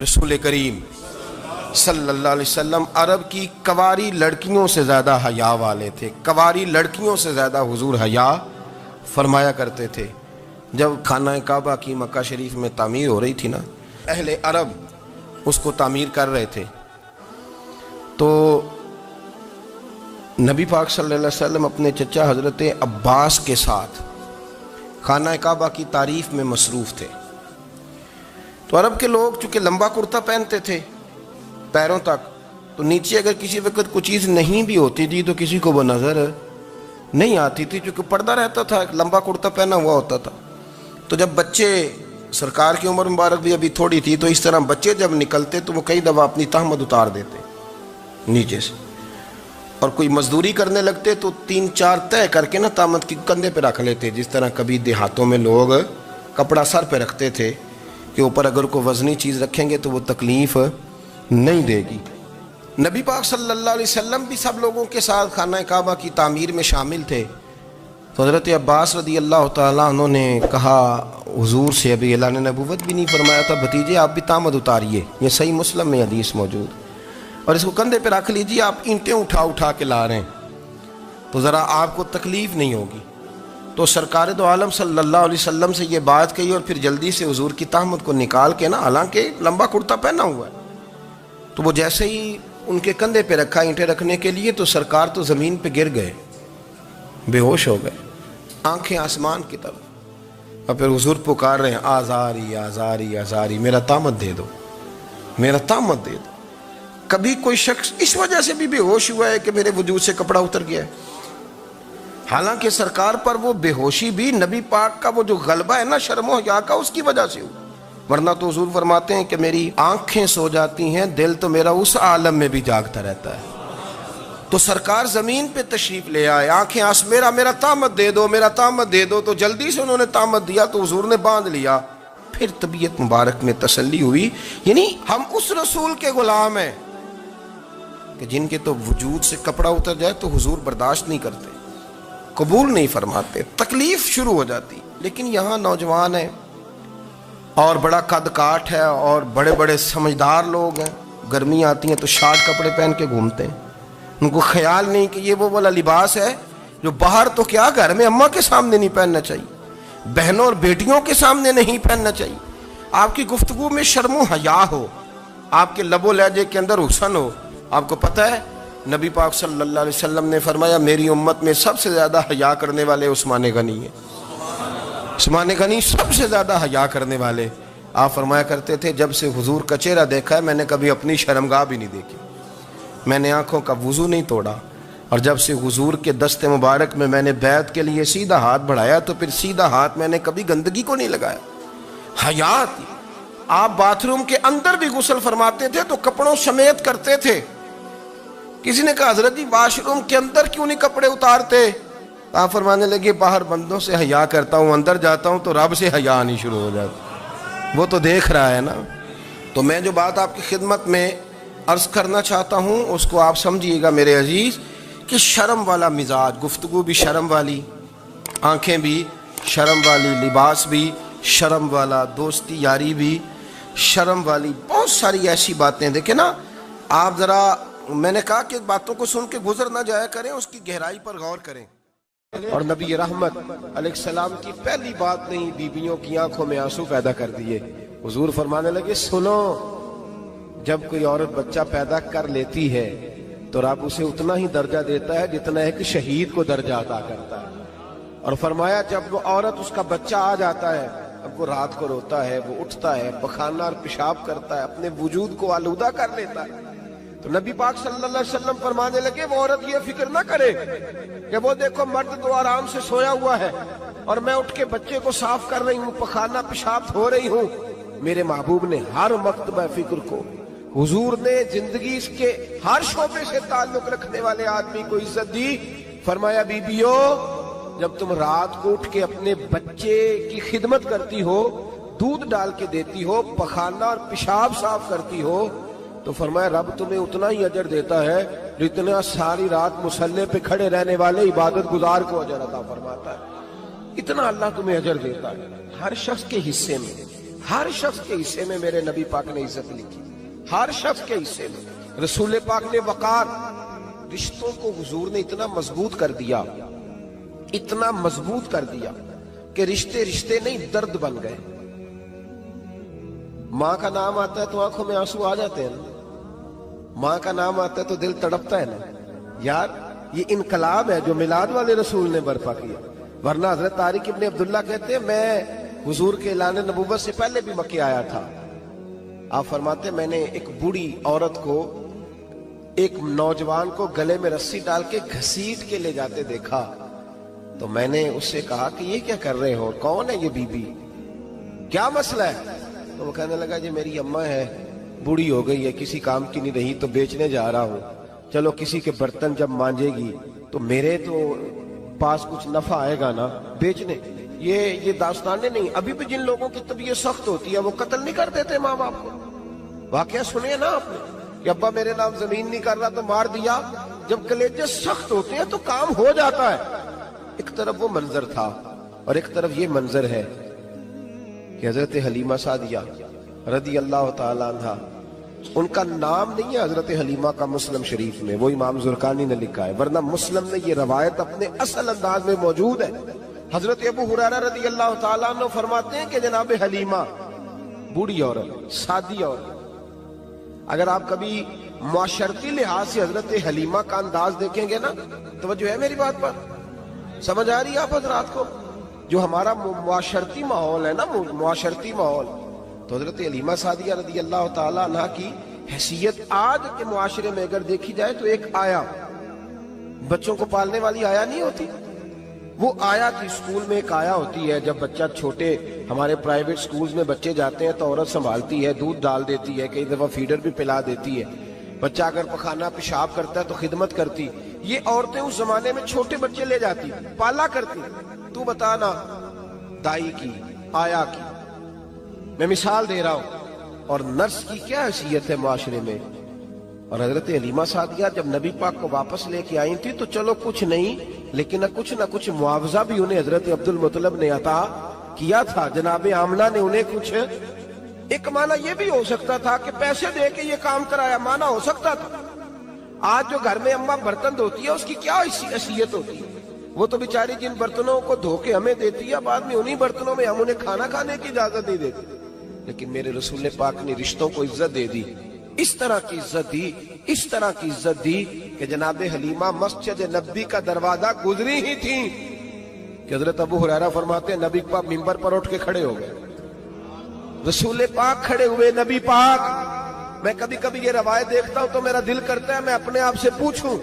رسول کریم صلی اللہ علیہ وسلم عرب کی کواری لڑکیوں سے زیادہ حیا والے تھے. کواری لڑکیوں سے زیادہ حضور حیا فرمایا کرتے تھے. جب خانہ کعبہ کی مکہ شریف میں تعمیر ہو رہی تھی نا، اہل عرب اس کو تعمیر کر رہے تھے، تو نبی پاک صلی اللہ علیہ وسلم اپنے چچا حضرت عباس کے ساتھ خانہ کعبہ کی تعریف میں مصروف تھے. تو عرب کے لوگ چونکہ لمبا کرتا پہنتے تھے پیروں تک، تو نیچے اگر کسی وقت کوئی چیز نہیں بھی ہوتی تھی تو کسی کو وہ نظر نہیں آتی تھی، چونکہ پردہ رہتا تھا، ایک لمبا کرتا پہنا ہوا ہوتا تھا. تو جب بچے، سرکار کی عمر مبارک بھی ابھی تھوڑی تھی، تو اس طرح بچے جب نکلتے تو وہ کئی دفعہ اپنی تہمت اتار دیتے نیچے سے، اور کوئی مزدوری کرنے لگتے تو 3-4 طے کر کے نا تہمت کی کندھے پہ رکھ لیتے. جس طرح کبھی دیہاتوں میں لوگ کپڑا سر پہ رکھتے تھے کہ اوپر اگر کوئی وزنی چیز رکھیں گے تو وہ تکلیف نہیں دے گی. نبی پاک صلی اللہ علیہ وسلم بھی سب لوگوں کے ساتھ خانہ کعبہ کی تعمیر میں شامل تھے. تو حضرت عباس رضی اللہ تعالیٰ عنہ نے کہا حضور سے، ابھی اعلان نبوت بھی نہیں فرمایا تھا، بھتیجے آپ بھی تامد اتاریے، یہ صحیح مسلم میں حدیث موجود، اور اس کو کندھے پہ رکھ لیجیے، آپ اینٹیں اٹھا کے لا رہے ہیں تو ذرا آپ کو تکلیف نہیں ہوگی. تو سرکار دو عالم صلی اللہ علیہ وسلم سے یہ بات کہی، اور پھر جلدی سے حضور کی تہمت کو نکال کے نا، حالانکہ لمبا کرتا پہنا ہوا ہے، تو وہ جیسے ہی ان کے کندھے پہ رکھا اینٹیں رکھنے کے لیے، تو سرکار تو زمین پہ گر گئے، بے ہوش ہو گئے، آنکھیں آسمان کی طرف. اور پھر حضور پکار رہے ہیں، آزاری آزاری آزاری، میرا تامت دے دو، میرا تامت دے دو. کبھی کوئی شخص اس وجہ سے بھی بے ہوش ہوا ہے کہ میرے وجود سے کپڑا اتر گیا ہے؟ حالانکہ سرکار پر وہ بے ہوشی بھی نبی پاک کا وہ جو غلبہ ہے نا شرم و حیا کا، اس کی وجہ سے ہوا. ورنہ تو حضور فرماتے ہیں کہ میری آنکھیں سو جاتی ہیں، دل تو میرا اس عالم میں بھی جاگتا رہتا ہے. تو سرکار زمین پہ تشریف لے آئے، آنکھیں میرا تامت دے دو، میرا تامت دے دو. تو جلدی سے انہوں نے تامت دیا تو حضور نے باندھ لیا. پھر طبیعت مبارک میں تسلی ہوئی. یعنی ہم اس رسول کے غلام ہیں کہ جن کے تو وجود سے کپڑا اتر جائے تو حضور برداشت نہیں کرتے، قبول نہیں فرماتے، تکلیف شروع ہو جاتی. لیکن یہاں نوجوان ہیں اور بڑا قد کاٹ ہے اور بڑے بڑے سمجھدار لوگ ہیں، گرمی آتی ہیں تو شارٹ کپڑے پہن کے گھومتے ہیں. ان کو خیال نہیں کہ یہ وہ والا لباس ہے جو باہر تو کیا گھر میں اماں کے سامنے نہیں پہننا چاہیے، بہنوں اور بیٹیوں کے سامنے نہیں پہننا چاہیے. آپ کی گفتگو میں شرم و حیا ہو، آپ کے لب و لہجے کے اندر حسن ہو. آپ کو پتہ ہے نبی پاک صلی اللہ علیہ وسلم نے فرمایا میری امت میں سب سے زیادہ حیا کرنے والے عثمان غنی ہیں. عثمان غنی سب سے زیادہ حیا کرنے والے. آپ فرمایا کرتے تھے جب سے حضور کا چہرہ دیکھا ہے میں نے کبھی اپنی شرمگاہ بھی نہیں دیکھی، میں نے آنکھوں کا وضو نہیں توڑا، اور جب سے حضور کے دست مبارک میں میں نے بیعت کے لیے سیدھا ہاتھ بڑھایا تو پھر سیدھا ہاتھ میں نے کبھی گندگی کو نہیں لگایا. حیا تھی. آپ باتھ روم کے اندر بھی غسل فرماتے تھے تو کپڑوں سمیت کرتے تھے. کسی نے کہا حضرت جی واش روم کے اندر کیوں نہیں کپڑے اتارتے؟ آپ فرمانے لگے باہر بندوں سے حیا کرتا ہوں، اندر جاتا ہوں تو رب سے حیا آنی شروع ہو جاتی، وہ تو دیکھ رہا ہے نا. تو میں جو بات آپ کی خدمت میں عرض کرنا چاہتا ہوں اس کو آپ سمجھیے گا میرے عزیز، کہ شرم والا مزاج، گفتگو بھی شرم والی، آنکھیں بھی شرم والی، لباس بھی شرم والا، دوستی یاری بھی شرم والی، بہت ساری ایسی باتیں. دیکھیں نا آپ ذرا، میں نے کہا کہ باتوں کو سن کے گزر نہ جایا کریں، اس کی گہرائی پر غور کریں. اور نبی رحمت علیہ السلام کی پہلی بات نہیں بیویوں کی آنکھوں میں آنسو پیدا کر دیے. حضور فرمانے لگے سنو، جب کوئی عورت بچہ پیدا کر لیتی ہے تو رب اسے اتنا ہی درجہ دیتا ہے جتنا ایک شہید کو درجہ عطا کرتا ہے. اور فرمایا جب وہ عورت اس کا بچہ آ جاتا ہے، اب وہ رات کو روتا ہے، وہ اٹھتا ہے، پخانہ اور پیشاب کرتا ہے، اپنے وجود کو آلودہ کر لیتا ہے. تو نبی پاک صلی اللہ علیہ وسلم فرمانے لگے وہ عورت یہ فکر نہ کرے کہ وہ دیکھو مرد تو آرام سے سویا ہوا ہے اور میں اٹھ کے بچے کو صاف کر رہی ہوں، پخانہ پیشاب دھو رہی ہوں. میرے محبوب نے ہر مکتبہ فکر کو، حضور نے زندگی اس کے ہر شعبے سے تعلق رکھنے والے آدمی کو عزت دی. فرمایا بیبیو جب تم رات کو اٹھ کے اپنے بچے کی خدمت کرتی ہو، دودھ ڈال کے دیتی ہو، پخانہ اور پیشاب صاف کرتی ہو، تو فرمایا رب تمہیں اتنا ہی اجر دیتا ہے جتنا ساری رات مصلی پہ کھڑے رہنے والے عبادت گزار کو اجر عطا فرماتا ہے. اتنا اللہ تمہیں اجر دیتا ہے ہر شخص کے حصے میں. ہر شخص کے حصے میں میرے نبی پاک نے عزت لکھی، ہر شخص کے حصے میں۔ رسول پاک نے وقار، رشتوں کو حضور نے اتنا مضبوط کر دیا، اتنا مضبوط کر دیا کہ رشتے رشتے نہیں درد بن گئے۔ ماں کا نام آتا ہے تو آنکھوں میں آنسو آ جاتے ہیں نا، ماں کا نام آتا ہے تو دل تڑپتا ہے نا۔ یار یہ انقلاب ہے جو میلاد والے رسول نے برپا کیا، ورنہ حضرت طارق ابن عبداللہ کہتے ہیں میں حضور کے اعلان نبوت سے پہلے بھی مکے آیا تھا۔ آپ فرماتے ہیں میں نے ایک بوڑھی عورت کو، ایک نوجوان کو گلے میں رسی ڈال کے گھسیٹ کے لے جاتے دیکھا، تو میں نے اس سے کہا کہ یہ کیا کر رہے ہو، کون ہے یہ بی بی، کیا مسئلہ ہے؟ تو وہ کہنے لگا جی میری اماں ہے، بوڑھی ہو گئی ہے، کسی کام کی نہیں رہی تو بیچنے جا رہا ہوں، چلو کسی کے برتن جب مانجے گی تو میرے تو پاس کچھ نفع آئے گا نا بیچنے۔ یہ داستانیں نہیں، ابھی بھی جن لوگوں کی طبیعت سخت ہوتی ہے وہ قتل نہیں کر دیتے ماں باپ کو۔ واقعہ سنیے نا آپ نے کہ ابا میرے نام زمین نہیں کر رہا تو مار دیا۔ جب کلیجے سخت ہوتے ہیں تو کام ہو جاتا ہے۔ ایک طرف وہ منظر تھا اور ایک طرف یہ منظر ہے کہ حضرت حلیمہ سعدیہ رضی اللہ تعالی عنہ، ان کا نام نہیں ہے حضرت حلیمہ کا مسلم شریف میں، وہ امام زرقانی نے لکھا ہے، ورنہ مسلم نے یہ روایت اپنے اصل انداز میں موجود ہے۔ حضرت ابو ہریرہ رضی اللہ تعالیٰ عنہ فرماتے ہیں کہ جناب حلیمہ بوڑھی عورت، سادی عورت، اگر آپ کبھی معاشرتی لحاظ سے حضرت حلیمہ کا انداز دیکھیں گے نا، توجہ ہے میری بات پر، سمجھ آ رہی ہے آپ حضرات کو؟ جو ہمارا معاشرتی ماحول ہے نا، معاشرتی ماحول، تو حضرت حلیمہ سعدیہ رضی اللہ تعالیٰ عنہ کی حیثیت آج کے معاشرے میں اگر دیکھی جائے تو ایک آیا، بچوں کو پالنے والی آیا نہیں ہوتی، وہ آیا تھی۔ اسکول میں ایک آیا ہوتی ہے، جب بچہ چھوٹے ہمارے پرائیویٹ سکولز میں بچے جاتے ہیں تو عورت سنبھالتی ہے، دودھ ڈال دیتی ہے، کئی دفعہ فیڈر بھی پلا دیتی ہے، بچہ اگر پخانہ پیشاب کرتا ہے تو خدمت کرتی۔ یہ عورتیں اس زمانے میں چھوٹے بچے لے جاتی، پالا کرتی۔ تو بتانا دائی کی، آیا کی، میں مثال دے رہا ہوں، اور نرس کی کیا حیثیت ہے معاشرے میں۔ اور حضرت حلیمہ سعدیہ جب نبی پاک کو واپس لے کے آئی تھی تو چلو کچھ نہیں، لیکن نہ کچھ معاوضہ بھی انہیں حضرت عبد المطلب نے عطا کیا تھا۔ جناب آمنہ نے انہیں کچھ، ایک معنی یہ بھی ہو سکتا تھا کہ پیسے دے کے یہ کام کرایا، معنی ہو سکتا تھا۔ آج جو گھر میں اماں برتن دھوتی ہے اس کی کیا حیثیت ہوتی ہے؟ وہ تو بیچاری جن برتنوں کو دھو کے ہمیں دیتی ہے، بعد میں انہی برتنوں میں ہم انہیں کھانا کھانے کی اجازت نہیں دیتے۔ لیکن میرے رسول پاک نے رشتوں کو عزت دے دی، اس طرح کی عزت دی، اس طرح کی عزت دی کہ جناب حلیمہ مسجد نبی کا دروازہ گزری ہی تھی کہ حضرت ابو ہریرہ فرماتے ہیں نبی پاک منبر پر اٹھ کے کھڑے ہو گئے، رسول پاک کھڑے ہوئے، نبی پاک۔ میں کبھی کبھی یہ روایت دیکھتا ہوں تو میرا دل کرتا ہے میں اپنے آپ سے پوچھوں،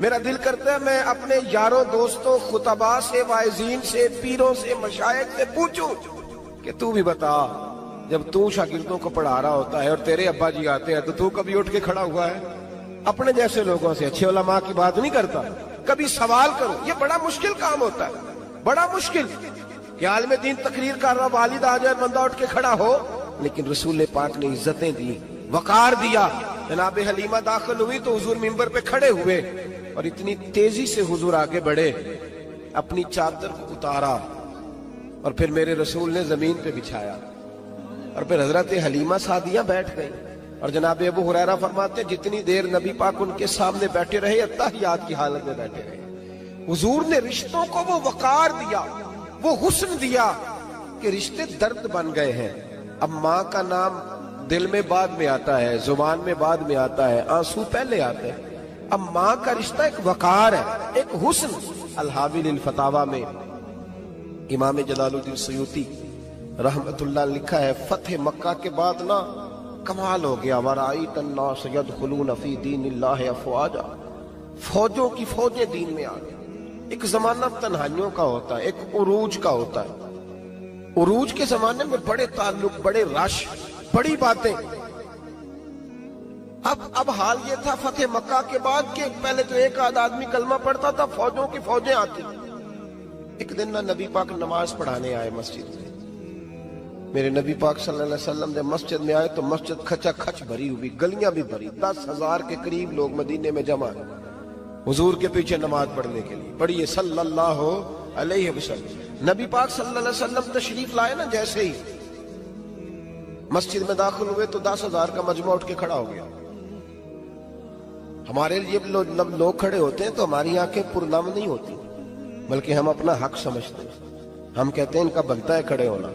میرا دل کرتا ہے میں اپنے یاروں دوستوں خطباء سے، واعظین سے، پیروں سے، مشائخ سے پوچھوں کہ تو بھی بتا، جب تو شاگردوں کو پڑھا رہا ہوتا ہے اور تیرے ابا جی آتے ہیں تو کبھی اٹھ کے کھڑا ہوا ہے؟ اپنے جیسے لوگوں سے، اچھے علماء کی بات نہیں کرتا، کبھی سوال کرو۔ یہ بڑا مشکل کام ہوتا ہے، بڑا مشکل کہ عالم دین تقریر کر رہا، والد آ جائے، بندہ اٹھ کے کھڑا ہو۔ لیکن رسول پاک نے عزتیں دی، وقار دیا۔ جناب حلیمہ داخل ہوئی تو حضور منبر پہ کھڑے ہوئے اور اتنی تیزی سے حضور آگے بڑھے، اپنی چادر کو اتارا اور پھر میرے رسول نے زمین پہ بچھایا، اور پھر حضرت حلیمہ سعدیہ بیٹھ گئی۔ اور جناب ابو ہریرہ فرماتے جتنی دیر نبی پاک ان کے سامنے بیٹھے رہے، اتحیات کی حالت میں بیٹھے رہے۔ حضور نے رشتوں کو وہ وقار دیا، وہ حسن دیا کہ رشتے درد بن گئے ہیں۔ اب ماں کا نام دل میں بعد میں آتا ہے، زبان میں بعد میں آتا ہے، آنسو پہلے آتے ہیں۔ اب ماں کا رشتہ ایک وقار ہے، ایک حسن۔ الحاوی للفتاوی میں امام جلال الدین سیوطی رحمت اللہ لکھا ہے، فتح مکہ کے بعد نا کمال ہو گیا، وَرَأَيْتَ النَّاسَ يَدْخُلُونَ فِي دِينِ اللَّهِ أَفْوَاجًا، فوجوں کی فوجیں دین میں آ گئی۔ ایک زمانہ تنہائیوں کا ہوتا ہے، ایک عروج کا ہوتا ہے۔ عروج کے زمانے میں بڑے تعلق، بڑے رش، بڑی باتیں۔ اب حال یہ تھا فتح مکہ کے بعد کہ پہلے تو ایک آدھ آدمی کلمہ پڑھتا تھا، فوجوں کی فوجیں آتی۔ ایک دن نہ نبی پاک نماز پڑھانے آئے مسجد میں، میرے نبی پاک صلی اللہ علیہ وسلم نے مسجد میں آئے تو مسجد کھچا کھچ بھری ہوئی، گلیاں بھی بھری، 10,000 کے قریب لوگ مدینے میں جمع ہیں حضور کے پیچھے نماز پڑھنے کے لیے۔ پڑھیے صلی اللہ علیہ وسلم۔ نبی پاک صلی اللہ علیہ وسلم تشریف لائے نا، جیسے ہی مسجد میں داخل ہوئے تو 10,000 کا مجمع اٹھ کے کھڑا ہو گیا. ہمارے لیے لوگ کھڑے ہوتے ہیں تو ہماری آنکھیں پرنم نہیں ہوتی، بلکہ ہم اپنا حق سمجھتے ہیں. ہم کہتے ہیں ان کا بنتا ہے کھڑے ہونا.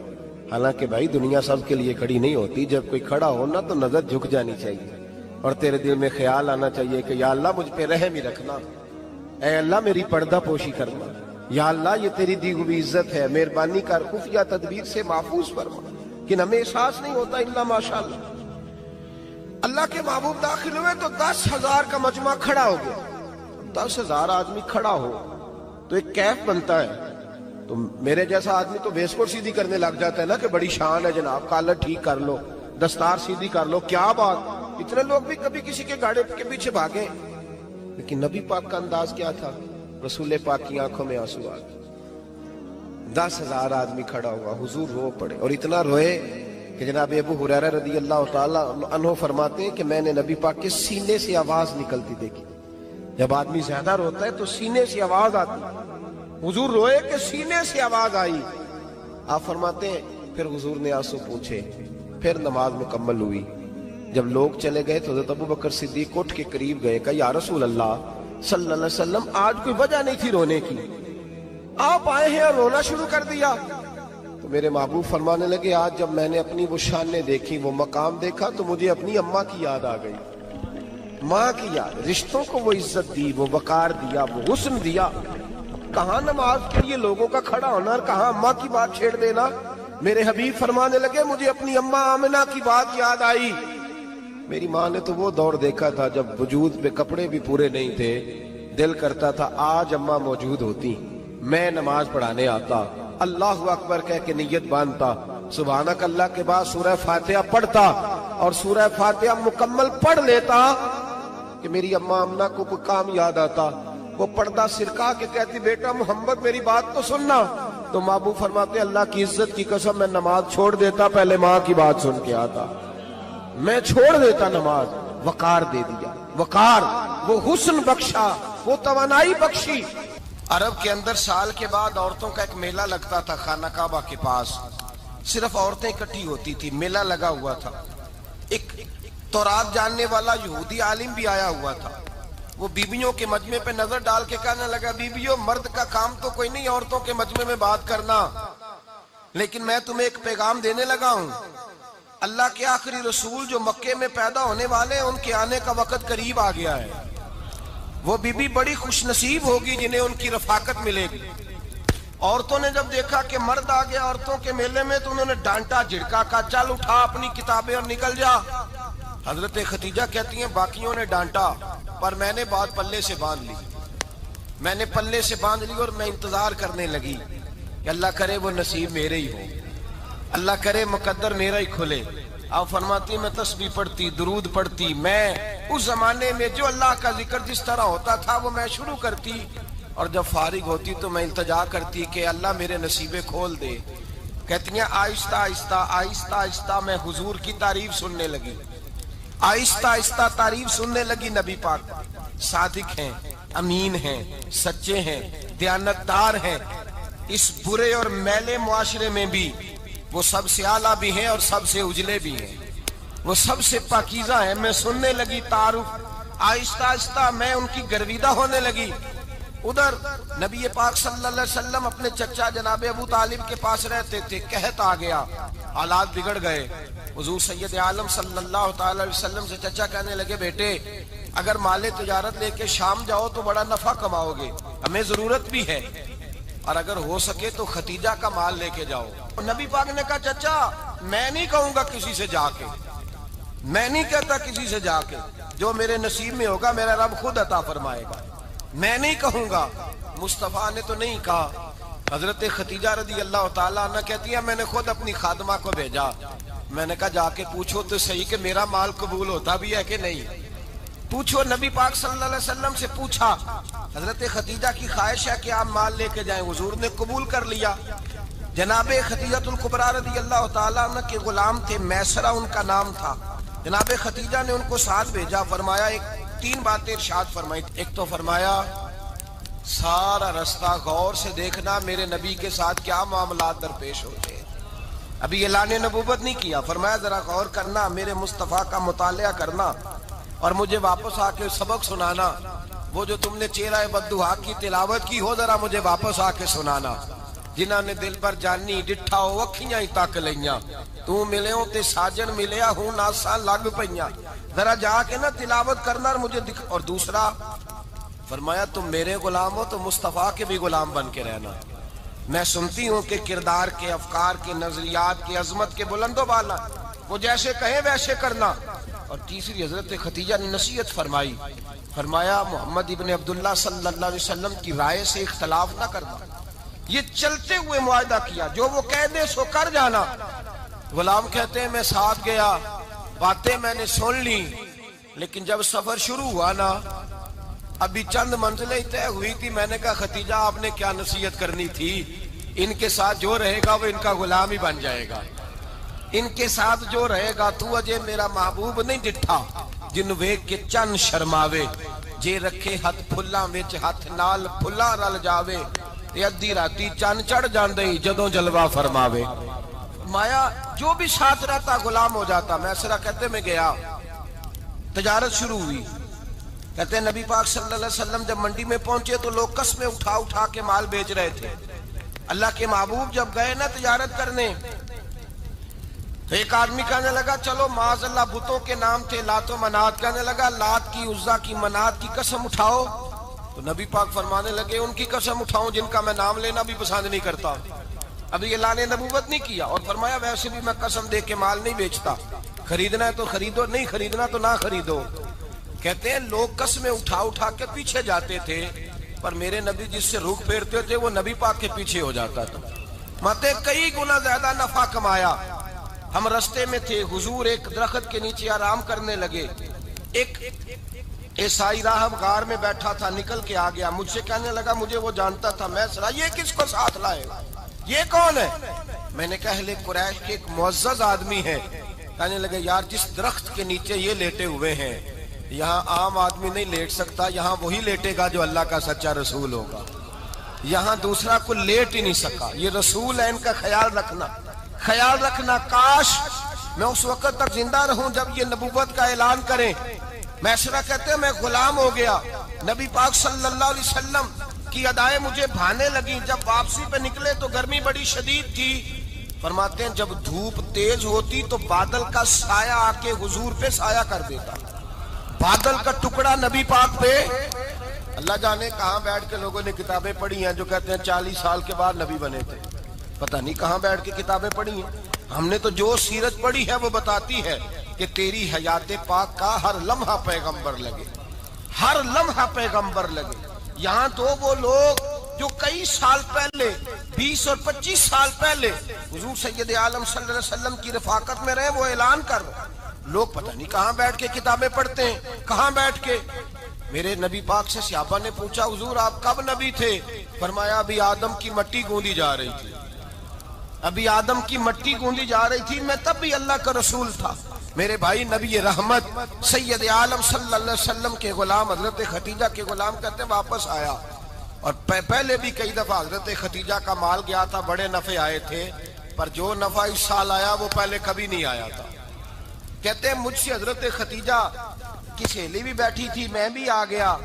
حالانکہ بھائی دنیا سب کے لیے کھڑی نہیں ہوتی. جب کوئی کھڑا ہونا تو نظر جھک جانی چاہیے اور تیرے دل میں خیال آنا چاہیے کہ یا اللہ مجھ پہ رحم ہی رکھنا، اے اللہ میری پردہ پوشی کرنا، یا اللہ یہ تیری دی ہوئی عزت ہے، مہربانی کر خفیہ تدبیر سے محفوظ فرما. کہ ہمیں احساس نہیں ہوتا الا ماشاءاللہ. اللہ کے محبوب داخل ہوئے تو 10,000 کا مجمع کھڑا ہو گیا. 10,000 آدمی کھڑا ہو تو ایک کیف بنتا ہے. تو میرے جیسا آدمی تو ویس کوٹ سیدھی کرنے لگ جاتا ہے نا کہ بڑی شان ہے جناب، کالر ٹھیک کر لو، دستار سیدھی کر لو، کیا بات. اتنے لوگ بھی کبھی کسی کے گاڑے کے پیچھے بھاگے. لیکن نبی پاک کا انداز کیا تھا؟ رسول پاک کی آنکھوں میں آنسو آ گئے. 10,000 آدمی کھڑا ہوا، حضور رو پڑے اور اتنا روئے کہ جناب ابو ہریرہ رضی اللہ تعالی عنہ فرماتے ہیں کہ میں نے نبی پاک کے سینے سے آواز نکلتی دیکھی. جب آدمی زیادہ روتا ہے تو سینے سے آواز آتی. حضور روئے کہ سینے سے آواز آئی. آپ فرماتے ہیں پھر حضور نے آنسو پوچھے، پھر نماز مکمل ہوئی. جب لوگ چلے گئے تو حضرت ابو بکر صدیق اٹھ کے قریب گئے، کہا یا رسول اللہ صلی اللہ علیہ وسلم آج کوئی وجہ نہیں تھی رونے کی، آپ آئے ہیں اور رونا شروع کر دیا. تو میرے محبوب فرمانے لگے آج جب میں نے اپنی وہ شانیں دیکھی، وہ مقام دیکھا تو مجھے اپنی اماں کی یاد آ گئی. ماں کی یاد، رشتوں کو وہ عزت دی، وہ وقار دیا، وہ حسن دیا. کہاں نماز کے لیے لوگوں کا کھڑا ہونا اور کہاں اماں کی بات چھیڑ دینا. میرے حبیب فرمانے لگے مجھے اپنی اماں آمنہ کی بات یاد آئی. میری ماں نے تو وہ دور دیکھا تھا جب وجود پہ کپڑے بھی پورے نہیں تھے، دل کرتا تھا آج اماں موجود ہوتی، میں نماز پڑھانے آتا، اللہ اکبر کہہ کے نیت باندھتا، سبحانک اللہ کے بعد سورہ فاتحہ پڑھتا اور سورہ فاتحہ مکمل پڑھ لیتا کہ میری اماں آمنہ کو کوئی کام یاد آتا. وہ پردہ سرکا کے کہتی بیٹا محمد میری بات تو سننا. تو محبوب فرماتے اللہ کی عزت کی قسم میں نماز چھوڑ دیتا، پہلے ماں کی بات سن کے آتا. میں چھوڑ دیتا نماز. وقار دے دیا، وقار، وہ حسن بخشا، وہ توانائی بخشی. عرب کے اندر سال کے بعد عورتوں کا ایک میلہ لگتا تھا خانہ کعبہ کے پاس. صرف عورتیں اکٹھی ہوتی تھی، میلہ لگا ہوا تھا. ایک تورات جاننے والا یہودی عالم بھی آیا ہوا تھا. وہ بیویوں کے مجمع پہ نظر ڈال کے کہنے لگا بیویوں مرد کا کام تو کوئی نہیں عورتوں کے مجمع میں بات کرنا، لیکن میں تمہیں ایک پیغام دینے لگا ہوں. اللہ کے آخری رسول جو مکے میں پیدا ہونے والے ہیں ان کے آنے کا وقت قریب آ گیا ہے. وہ بی بی بڑی خوش نصیب ہوگی جنہیں ان کی رفاقت ملے گی. عورتوں نے جب دیکھا کہ مرد آ گیا عورتوں کے میلے میں تو انہوں نے ڈانٹا جھڑکا، کہا چل اٹھا اپنی کتابیں اور نکل جا. حضرت خدیجہ کہتی ہیں باقیوں نے ڈانٹا پر میں نے بات پلے سے باندھ لی. میں نے پلے سے باندھ لی اور میں انتظار کرنے لگی کہ اللہ کرے وہ نصیب میرے ہی ہو، اللہ کرے مقدر میرا ہی کھلے. آپ فرماتی میں تسبیح پڑھتی، درود پڑھتی. میں اس زمانے میں جو اللہ کا ذکر جس طرح ہوتا تھا وہ میں شروع کرتی اور جب فارغ ہوتی تو میں التجا کرتی کہ اللہ میرے نصیبے کھول دے. کہتی ہیں آہستہ آہستہ آہستہ آہستہ میں حضور کی تعریف سننے لگی. آہستہ آہستہ تعریف سننے لگی. نبی پاک صادق ہیں، امین ہیں، سچے ہیں، دیانتدار ہیں. اس برے اور میلے معاشرے میں بھی وہ سب سے اعلیٰ بھی ہیں اور سب سے اجلے بھی ہیں، وہ سب سے پاکیزہ ہیں. میں سننے لگی تعارف. آہستہ آہستہ میں ان کی گرویدہ ہونے لگی. ادھر نبی پاک صلی اللہ علیہ وسلم اپنے چچا جناب ابو طالب کے پاس رہتے تھے. قحط آ گیا، حالات بگڑ گئے. حضور سید عالم صلی اللہ تعالی علیہ وسلم سے چچا کہنے لگے بیٹے اگر مال تجارت لے کے شام جاؤ تو بڑا نفع کماؤ گے، ہمیں ضرورت بھی ہے، اور اگر ہو سکے تو ختیجہ کا مال لے کے جاؤ. نبی پاک نے کہا چچا میں نہیں کہوں گا کسی سے جا کے، میں نہیں کہتا کسی سے جا کے، جو میرے نصیب میں ہوگا میرا رب خود عطا فرمائے گا، میں نہیں کہوں گا. مصطفیٰ نے تو نہیں کہا. حضرت ختیجہ رضی اللہ تعالیٰ عنہ کہتی ہے میں نے خود اپنی خادمہ کو بھیجا. میں نے کہا جا کے پوچھو تو صحیح کہ میرا مال قبول ہوتا بھی ہے کہ نہیں. پوچھو. نبی پاک صلی اللہ علیہ وسلم سے پوچھا. حضرت خدیجہ کی خواہش ہے کہ آپ مال لے کے جائیں. حضور نے قبول کر لیا. جناب خدیجہ الکبریٰ رضی اللہ تعالیٰ عنہ کے غلام تھے، میسرہ ان کا نام تھا. جناب خدیجہ نے ان کو ساتھ بھیجا. فرمایا ایک 3 باتیں ارشاد فرمائی. ایک تو فرمایا سارا رستہ غور سے دیکھنا میرے نبی کے ساتھ کیا معاملات درپیش ہوتے ہیں. ابھی اعلان نبوت نہیں کیا، فرمایا ذرا غور کرنا، میرے مصطفیٰ کا مطالعہ کرنا اور مجھے واپس آ کے سبق سنانا، وہ جو تم نے چہرہ بددعا کی تلاوت کی ہو ذرا مجھے واپس آ کے سنانا، جنہاں نے دل پر جانی ڈٹھا ہو اکھیاں ہی تک لیاں، تو ملے ہوں تے ساجن ملیا ہوں ناساں لگ پئیاں، ذرا جا کے نا تلاوت کرنا اور مجھے اور دوسرا فرمایا تم میرے غلام ہو تو مصطفیٰ کے بھی غلام بن کے رہنا، میں سنتی ہوں کہ کردار کے، افکار کے، نظریات کے، عظمت کے بلند و بالا، وہ جیسے کہیں ویسے کرنا۔ اور تیسری حضرت خدیجہ نے نصیحت فرمائی، فرمایا محمد ابن عبداللہ صلی اللہ علیہ وسلم کی رائے سے اختلاف نہ کرنا، یہ چلتے ہوئے معاہدہ کیا، جو وہ کہہ دے سو کر جانا۔ غلام کہتے ہیں میں ساتھ گیا، باتیں میں نے سن لی، لیکن جب سفر شروع ہوا نا ابھی چند منزلیں طے ہوئی تھی، میں نے کہا خدیجہ آپ نے کیا نصیحت کرنی تھی، ان کے ساتھ جو رہے گا وہ ان کا غلام ہی بن جائے گا، ان کے ساتھ جو رہے گا تو اجے میرا محبوب نہیں ڈٹھا جن ویکھ کے چن شرماوے، جے رکھے ہاتھ پھلاں وچ ہاتھ نال پھلاں رل جاوے، تے ادھی راتی چن چڑھ جاندے جدوں جلوہ فرماوے۔ فرمایا جو بھی ساتھ رہتا غلام ہو جاتا۔ میں اسرا کہتے میں گیا، تجارت شروع ہوئی، کہتے ہیں نبی پاک صلی اللہ علیہ وسلم جب منڈی میں پہنچے تو لوگ قسمیں اٹھا اٹھا کے مال بیچ رہے تھے۔ اللہ کے محبوب جب گئے نا تجارت کرنے تو ایک آدمی کہنے لگا چلو معاذ اللہ بتوں کے نام تھے لات و منات، کہنے لگا لات کی، عزا کی، منات کی قسم اٹھاؤ، تو نبی پاک فرمانے لگے ان کی قسم اٹھاؤں جن کا میں نام لینا بھی پسند نہیں کرتا۔ ابھی اعلان نبوت نہیں کیا، اور فرمایا ویسے بھی میں قسم دے کے مال نہیں بیچتا، خریدنا ہے تو خریدو، نہیں خریدنا تو نہ خریدو۔ کہتے ہیں لوگ قسمیں اٹھا اٹھا کے پیچھے جاتے تھے، پر میرے نبی جس سے رخ پھیرتے تھے وہ نبی پاک کے پیچھے ہو جاتا تھا۔ ماتے کئی گنا زیادہ نفع کمایا۔ ہم رستے میں تھے، حضور ایک درخت کے نیچے آرام کرنے لگے، ایک عیسائی راہب غار میں بیٹھا تھا، نکل کے آ گیا، مجھ سے کہنے لگا مجھے وہ جانتا تھا، میں سنا یہ کس کو ساتھ لائے، یہ کون ہے؟ میں نے کہا اہل قریش کے ایک معزز آدمی ہے۔ کہنے لگے یار جس درخت کے نیچے یہ لیٹے ہوئے ہیں یہاں عام آدمی نہیں لیٹ سکتا، یہاں وہی لیٹے گا جو اللہ کا سچا رسول ہوگا، یہاں دوسرا کوئی لیٹ ہی نہیں سکا، یہ رسول ہے، ان کا خیال رکھنا، خیال رکھنا۔ کاش میں اس وقت تک زندہ رہوں جب یہ نبوت کا اعلان کریں۔ میسرہ کہتے ہیں میں غلام ہو گیا، نبی پاک صلی اللہ علیہ وسلم کی ادائیں مجھے بھانے لگیں۔ جب واپسی پہ نکلے تو گرمی بڑی شدید تھی، فرماتے ہیں جب دھوپ تیز ہوتی تو بادل کا سایہ آ کے حضور پہ سایہ کر دیتا، بادل کا ٹکڑا نبی پاک پہ۔ اللہ جانے کہاں بیٹھ کے لوگوں نے کتابیں پڑھی ہیں جو کہتے ہیں 40 سال کے بعد نبی بنے تھے، پتہ نہیں کہاں بیٹھ کے کتابیں پڑھی ہیں۔ ہم نے تو جو سیرت پڑھی ہے وہ بتاتی ہے کہ تیری حیات پاک کا ہر لمحہ پیغمبر لگے، ہر لمحہ پیغمبر لگے۔ یہاں تو وہ لوگ جو کئی سال پہلے 20 اور 25 سال پہلے حضور سید عالم صلی اللہ علیہ وسلم کی رفاقت میں رہے، وہ اعلان کر رہے، لوگ پتہ نہیں کہاں بیٹھ کے کتابیں پڑھتے ہیں، کہاں بیٹھ کے۔ میرے نبی پاک سے صحابہ نے پوچھا حضور آپ کب نبی تھے؟ فرمایا ابھی آدم کی مٹی گوندی جا رہی تھی، ابھی آدم کی مٹی گوندی جا رہی تھی، میں تب بھی اللہ کا رسول تھا۔ میرے بھائی نبی رحمت سید عالم صلی اللہ علیہ وسلم کے غلام حضرت خدیجہ کے غلام کہتے ہیں واپس آیا، اور پہلے بھی کئی دفعہ حضرت خدیجہ کا مال گیا تھا، بڑے نفع آئے تھے، پر جو نفع اس سال آیا وہ پہلے کبھی نہیں آیا تھا۔ کہتے ہیں مجھ سے حضرت خدیجہ کی سہیلی بھی بیٹھی تھی، میں بھی آ گیا،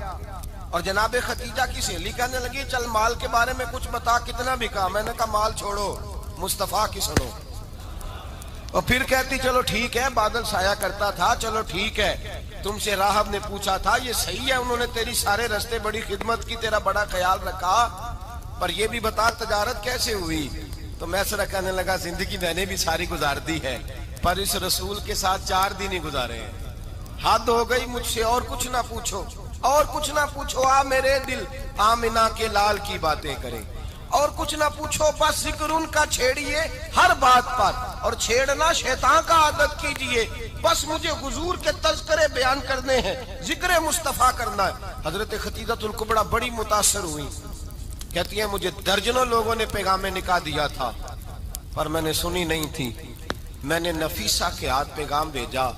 اور جناب خدیجہ کی سہیلی کہنے لگی چل مال کے بارے میں کچھ بتا، کتنا بھی کہا؟ میں نے کہا مال چھوڑو، مصطفیٰ کی سنو۔ اور پھر کہتی چلو ٹھیک ہے، بادل سایہ کرتا تھا، چلو ٹھیک ہے، تم سے راہب نے پوچھا تھا یہ صحیح ہے، انہوں نے تیری سارے رستے بڑی خدمت کی، تیرا بڑا خیال رکھا، پر یہ بھی بتا تجارت کیسے ہوئی؟ تو میں سرا کہنے لگا زندگی میں نے بھی ساری گزار دی ہے، پر اس رسول کے ساتھ 4 دن ہی گزارے ہیں، حد ہو گئی مجھ سے، اور کچھ نہ پوچھو، اور کچھ نہ پوچھو، آ میرے دل آمنہ کے لال کی باتیں کرے، اور کچھ نہ پوچھو، بس ذکر ان کا چھیڑیے ہر بات پر، اور چھیڑنا شیطان کا عادت کیجئے، بس مجھے حضور کے تذکرے بیان کرنے ہیں، ذکر مصطفیٰ کرنا ہے۔ حضرت خدیجہ الکبریٰ بڑی متاثر ہوئی، کہتی ہیں مجھے درجنوں لوگوں نے پیغام نکاح دیا تھا پر میں نے سنی نہیں تھی، میں نے نفیسہ کے ہاتھ پیغام بھیجا،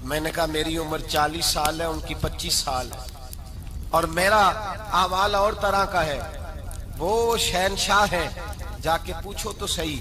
میں نے کہا میری عمر 40 سال ہے، ان کی 25 سال ہے، اور میرا احوال اور طرح کا ہے، وہ شہنشاہ ہیں، جا کے پوچھو تو صحیح،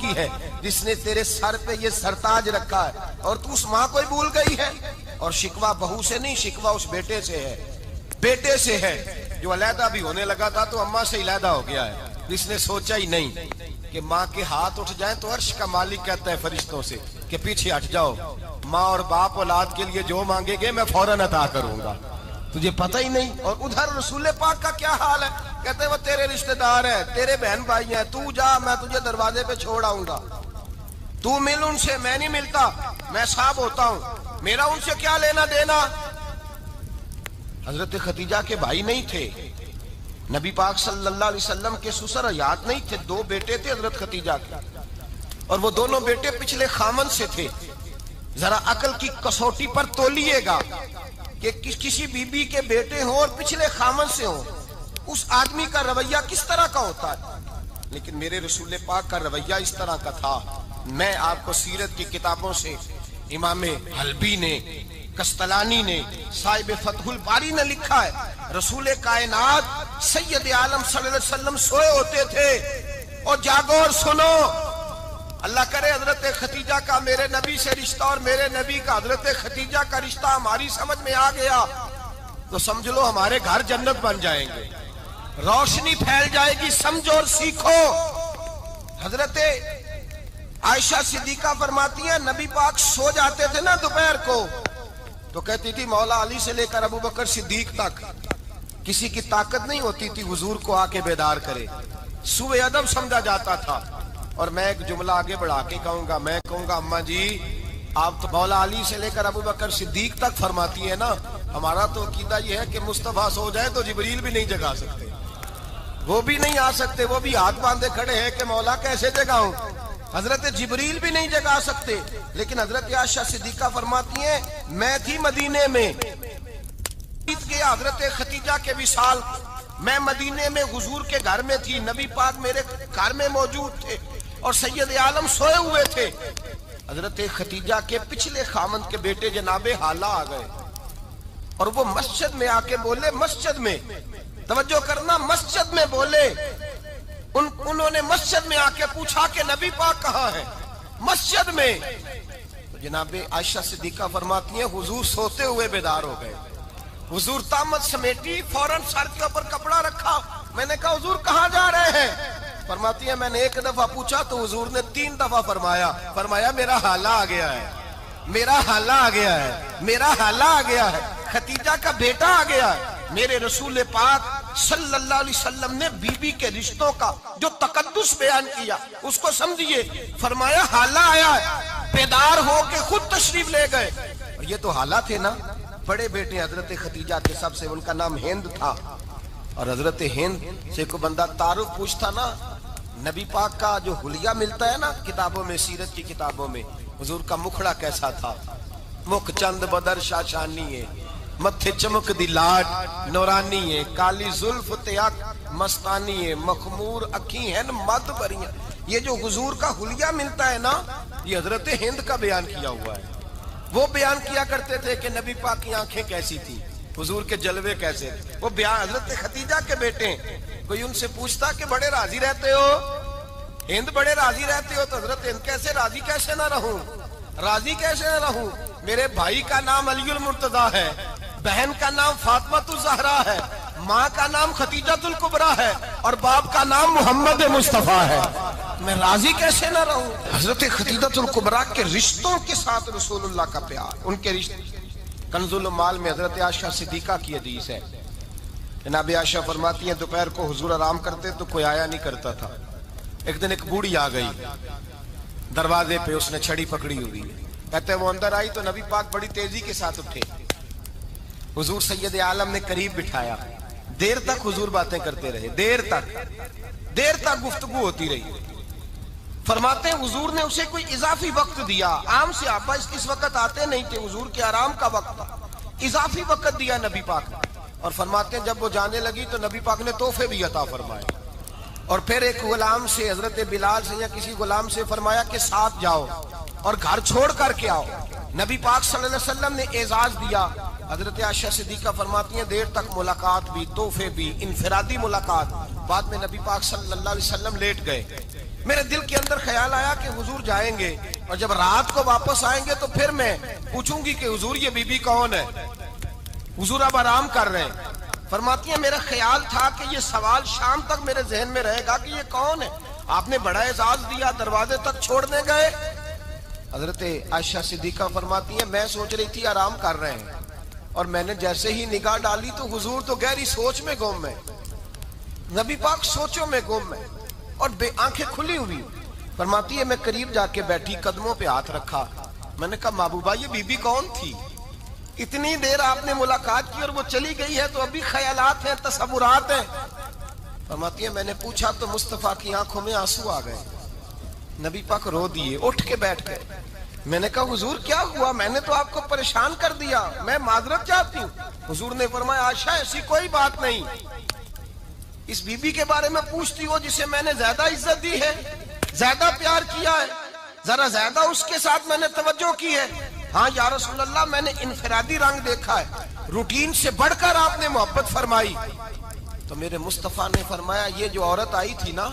کی ہے جس نے تیرے سر پہ یہ سرتاج رکھا ہے، اور تو اس ماں کو ہی بھول گئی ہے۔ اور شکوہ بہو سے نہیں، شکوہ اس بیٹے سے ہے، بیٹے سے ہے جو علیحدہ بھی ہونے لگا تھا تو اماں سے علیحدہ ہو گیا ہے، جس نے سوچا ہی نہیں کہ ماں کے ہاتھ اٹھ جائیں تو عرش کا مالک کہتا ہے فرشتوں سے کہ پیچھے ہٹ جاؤ، ماں اور باپ اولاد کے لیے جو مانگے گے میں فوراً عطا کروں گا، تجھے پتہ ہی نہیں۔ اور ادھر رسول پاک کا کیا حال ہے، کہتے ہیں وہ تیرے رشتہ دار ہیں، تیرے بہن بھائی ہیں، تو جا، میں تجھے دروازے پہ چھوڑ آؤں گا، تو مل ان سے، میں نہیں ملتا، میں صاحب ہوتا ہوں، میرا ان سے کیا لینا دینا۔ حضرت خدیجہ کے بھائی نہیں تھے، نبی پاک صلی اللہ علیہ وسلم کے سسر حیات نہیں تھے، دو بیٹے تھے حضرت خدیجہ کے، اور وہ دونوں بیٹے پچھلے خامن سے تھے۔ ذرا عقل کی کسوٹی پر تولیے گا کہ کسی بی بی کے بیٹے ہوں اور پچھلے خامن سے ہوں، اس آدمی کا رویہ کس طرح کا ہوتا ہے، لیکن میرے رسول پاک کا رویہ اس طرح کا تھا۔ میں آپ کو سیرت کی کتابوں سے امام حلبی نے، کستلانی نے، صاحب فتح الباری نے لکھا ہے، رسول کائنات سید عالم صلی اللہ علیہ وسلم سوئے ہوتے تھے، اور جاگو اور سنو، اللہ کرے حضرت خدیجہ کا میرے نبی سے رشتہ اور میرے نبی کا حضرت خدیجہ کا رشتہ ہماری سمجھ میں آ گیا تو سمجھ لو ہمارے گھر جنت بن جائیں گے، روشنی پھیل جائے گی، سمجھو اور سیکھو۔ حضرت عائشہ صدیقہ فرماتی ہیں نبی پاک سو جاتے تھے نا دوپہر کو تو کہتی تھی مولا علی سے لے کر ابو بکر صدیق تک کسی کی طاقت نہیں ہوتی تھی حضور کو آ کے بیدار کرے، سوء ادب سمجھا جاتا تھا۔ اور میں ایک جملہ آگے بڑھا کے کہوں گا، میں کہوں گا اماں جی آپ تو مولا علی سے لے کر ابو بکر صدیق تک فرماتی ہیں نا، ہمارا تو عقیدہ یہ ہے کہ مصطفیٰ سو جائے تو جبریل بھی نہیں جگا سکتے، وہ بھی نہیں آ سکتے، وہ بھی ہاتھ باندھے کھڑے ہیں کہ مولا کیسے جگاؤں، حضرت جبریل بھی نہیں جگا سکتے۔ لیکن حضرت عائشہ صدیقہ فرماتی ہیں میں تھی مدینے میں، گیا حضرت خدیجہ کے وصال، میں مدینے میں حضور کے گھر میں تھی، نبی پاک میرے گھر میں موجود تھے اور سید عالم سوئے ہوئے تھے۔ حضرت خدیجہ کے پچھلے خامند کے بیٹے جناب حالہ آ گئے اور وہ مسجد میں آ کے بولے، مسجد میں توجہ کرنا، مسجد میں بولے، انہوں نے مسجد میں آ کے پوچھا کہ نبی پاک کہاں ہے، مسجد میں۔ تو جناب عائشہ صدیقہ فرماتی ہیں حضور سوتے ہوئے بیدار ہو گئے، حضور طامت سمیٹی، فوراً سر کے اوپر کپڑا رکھا، میں نے کہا حضور کہاں جا رہے ہیں، فرماتی ہیں میں نے ایک دفعہ پوچھا تو حضور نے 3 دفعہ فرمایا میرا حالہ آ گیا ہے، میرا حالہ آ گیا ہے، میرا حالہ آ گیا ہے، خدیجہ کا بیٹا آ گیا ہے۔ میرے رسول پاک صلی اللہ علیہ وسلم نے بی بی کے رشتوں کا جو تقدس بیان کیا اس کو سمجھیے، فرمایا حالہ آیا ہے، بیدار ہو کے خود تشریف لے گئے۔ اور یہ تو حالہ تھے نا، بڑے بیٹے حضرت خدیجہ کے سب سے، ان کا نام ہند تھا، اور حضرت ہند سے کوئی بندہ تعارف پوچھتا نا، نبی پاک کا جو حلیہ ملتا ہے نا کتابوں میں، سیرت کی کتابوں میں، حضور کا مکھڑا کیسا تھا، مکھ چند بدر شاشانی ہے، متھے چمک دی لاٹ نورانی ہے، کالی زلف تیاک مستانی ہے، مخمور اکھی ہیں مد بریاں۔ یہ جو حضور کا حلیہ ملتا ہے نا، یہ حضرت ہند کا بیان کیا ہوا ہے۔ وہ بیان کیا کرتے تھے کہ نبی پاک کی آنکھیں کیسی تھی، حضور کے جلوے کیسے تھے، وہ بیان حضرت خدیجہ کے بیٹے ہیں۔ کوئی ان سے پوچھتا کہ بڑے راضی رہتے ہو ہند، بڑے راضی رہتے ہو، تو حضرت ہند کیسے راضی کیسے نہ رہوں، راضی کیسے نہ رہوں، میرے بھائی کا نام علی المرتضیٰ ہے، بہن کا نام فاطمۃ الزہرا ہے، ماں کا نام خدیجۃ الکبریٰ ہے، اور باپ کا نام محمد مصطفیٰ ہے، میں راضی کیسے نہ رہوں۔ حضرت خدیجۃ الکبریٰ کے رشتوں کے ساتھ رسول اللہ کا پیار، ان کے رشتے۔ کنز المال میں حضرت عائشہ صدیقہ کی حدیث ہے، جناب عائشہ فرماتی ہیں دوپہر کو حضور آرام کرتے تو کوئی آیا نہیں کرتا تھا، ایک دن ایک بوڑھی آ گئی دروازے پہ، اس نے چھڑی پکڑی ہوئی ہے، کہتے ہیں وہ اندر آئی تو نبی پاک بڑی تیزی کے ساتھ اٹھے، حضور سید عالم نے قریب بٹھایا، دیر تک حضور باتیں کرتے رہے، دیر تک گفتگو ہوتی رہی۔ فرماتے ہیں حضور نے اسے کوئی اضافی وقت دیا، عام صحابہ اس وقت آتے نہیں تھے، حضور کے آرام کا وقت تھا، اضافی وقت دیا نبی پاک نے۔ اور فرماتے ہیں جب وہ جانے لگی تو نبی پاک نے تحفے بھی عطا فرمائے، اور پھر ایک غلام سے، حضرت بلال سے یا کسی غلام سے فرمایا کہ ساتھ جاؤ اور گھر چھوڑ کر کے آؤ۔ نبی پاک صلی اللہ علیہ وسلم نے اعزاز دیا۔ حضرت عائشہ صدیقہ فرماتی ہیں دیر تک ملاقات بھی، تحفے بھی، انفرادی ملاقات۔ بعد میں نبی پاک صلی اللہ علیہ وسلم لیٹ گئے، میرے دل کے اندر خیال آیا کہ حضور جائیں گے اور جب رات کو واپس آئیں گے تو پھر میں پوچھوں گی کہ حضور یہ بی بی کون ہے؟ حضور اب آرام کر رہے ہیں۔ فرماتی ہیں میرا خیال تھا کہ یہ سوال شام تک میرے ذہن میں رہے گا کہ یہ کون ہے، آپ نے بڑا اعزاز دیا، دروازے تک چھوڑنے گئے۔ حضرت عائشہ صدیقہ فرماتی ہیں میں سوچ رہی تھی آرام کر رہے ہیں، اور میں نے جیسے ہی نگاہ ڈالی تو حضور تو گہری سوچ میں گم ہے، نبی پاک سوچوں میں گم ہے اور آنکھیں کھلی ہوئی۔ فرماتی ہے میں قریب جا کے بیٹھی، قدموں پہ ہاتھ رکھا، میں نے کہا محبوبہ یہ بی بی کون تھی؟ اتنی دیر آپ نے ملاقات کی اور وہ چلی گئی ہے تو ابھی خیالات ہیں، تصورات ہیں۔ فرماتی ہے میں نے پوچھا تو مصطفیٰ کی آنکھوں میں آنسو آ گئے، نبی پاک رو دیے، اٹھ کے بیٹھ گئے۔ میں نے کہا حضور کیا ہوا؟ میں نے تو آپ کو پریشان کر دیا، میں معذرت چاہتی ہوں۔ حضور نے فرمایا عائشہ ایسی کوئی بات نہیں، اس بی بی کے بارے میں پوچھتی ہو جسے میں نے زیادہ عزت دی ہے، زیادہ پیار کیا ہے، ذرا زیادہ اس کے ساتھ میں نے توجہ کی ہے۔ ہاں یا رسول اللہ میں نے انفرادی رنگ دیکھا ہے، روٹین سے بڑھ کر آپ نے محبت فرمائی۔ تو میرے مصطفیٰ نے فرمایا یہ جو عورت آئی تھی نا،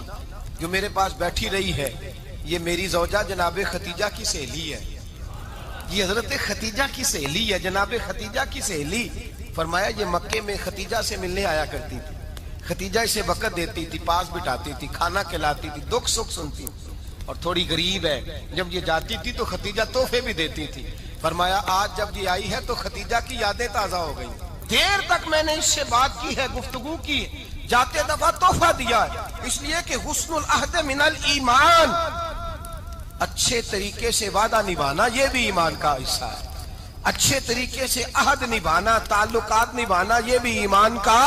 جو میرے پاس بیٹھی رہی ہے، یہ میری زوجہ جناب خدیجہ کی سہیلی ہے، یہ حضرت خدیجہ کی سہیلی ہے، جناب خدیجہ کی سہیلی۔ فرمایا یہ مکے میں خدیجہ سے ملنے آیا کرتی تھی، خدیجہ اسے وقت دیتی تھی، پاس بٹھاتی تھی، کھانا کھلاتی تھی، دکھ سکھ سنتی، اور تھوڑی غریب ہے، جب یہ جاتی تھی تو خدیجہ تحفے بھی دیتی تھی۔ فرمایا آج جب یہ آئی ہے تو خدیجہ کی یادیں تازہ ہو گئی، دیر تک میں نے اس سے بات کی ہے، گفتگو کی، جاتے دفعہ تحفہ دیا ہے، اس لیے کہ حسن العہد من الایمان، اچھے طریقے سے وعدہ نبھانا یہ بھی ایمان کا حصہ ہے، اچھے طریقے سے عہد نبھانا، تعلقات نبھانا یہ بھی ایمان کا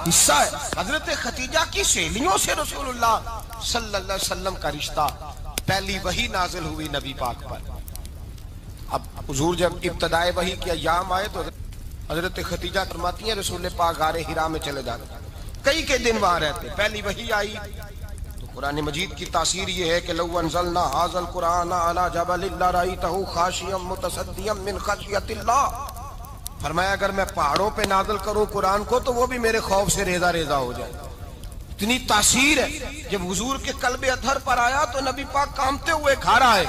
حصہ ہے۔ حضرت خدیجہ کی سہیلیوں سے رسول اللہ صلی اللہ علیہ وسلم کا رشتہ، پہلی وحی نازل ہوئی نبی پاک پر۔ اب حضور جب ابتدائے وحی کے ایام آئے تو حضرت خدیجہ فرماتی ہیں رسول پاک غار حرا میں چلے جاتے، کئی کے دن وہاں رہتے، پہلی وحی آئی تو قرآن مجید کی تاثیر یہ ہے کہ لو انزلنا ھذا القرآن علی جبل لرأیتہ خاشعا متصدعا من خشیۃ اللہ، فرمایا اگر میں پہاڑوں پہ نازل کروں قرآن کو تو وہ بھی میرے خوف سے ریزہ ریزہ ہو جائے، اتنی تاثیر ہے۔ جب حضور کے قلب اطہر پر آیا تو نبی پاک کانپتے ہوئے گھر آئے،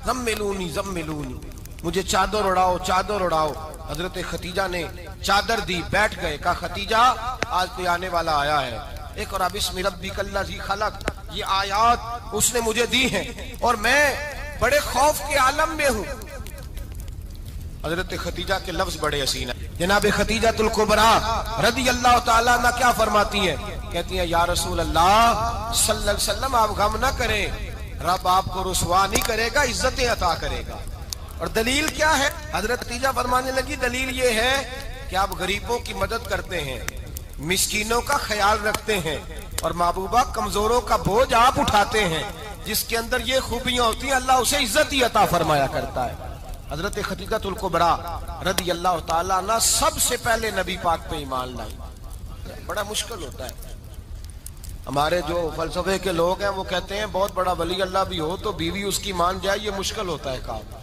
زملونی زملونی، مجھے چادر اڑاؤ چادر اڑاؤ۔ حضرت خدیجہ نے چادر دی، بیٹھ گئے، کہا خدیجہ آج کوئی آنے والا آیا ہے، اقرأ بسم ربک الذی خلق، یہ آیات اس نے مجھے دی ہیں اور میں بڑے خوف کے عالم میں ہوں۔ حضرت خدیجہ کے لفظ بڑے حسین ہیں، جناب خدیجہ الکبریٰ رضی اللہ تعالیٰ عنہ کیا فرماتی ہیں؟ کہتی ہیں یا رسول اللہ صلی اللہ علیہ وسلم آپ غم نہ کریں، رب آپ کو رسوا نہیں کرے گا، عزتیں عطا کرے گا۔ اور دلیل کیا ہے؟ حضرت خدیجہ فرمانے لگی دلیل یہ ہے کہ آپ غریبوں کی مدد کرتے ہیں، مسکینوں کا خیال رکھتے ہیں، اور محبوبہ کمزوروں کا بوجھ آپ اٹھاتے ہیں، جس کے اندر یہ خوبیاں ہوتی ہیں اللہ اسے عزت ہی عطا فرمایا کرتا ہے۔ حضرت خدیجہ الکبریٰ رضی اللہ تعالیٰ عنہ سب سے پہلے نبی پاک پہ ایمان لائی۔ بڑا مشکل ہوتا ہے، ہمارے جو فلسفے کے لوگ ہیں وہ کہتے ہیں بہت بڑا ولی اللہ بھی ہو تو بیوی اس کی مان جائے، یہ مشکل ہوتا ہے کام،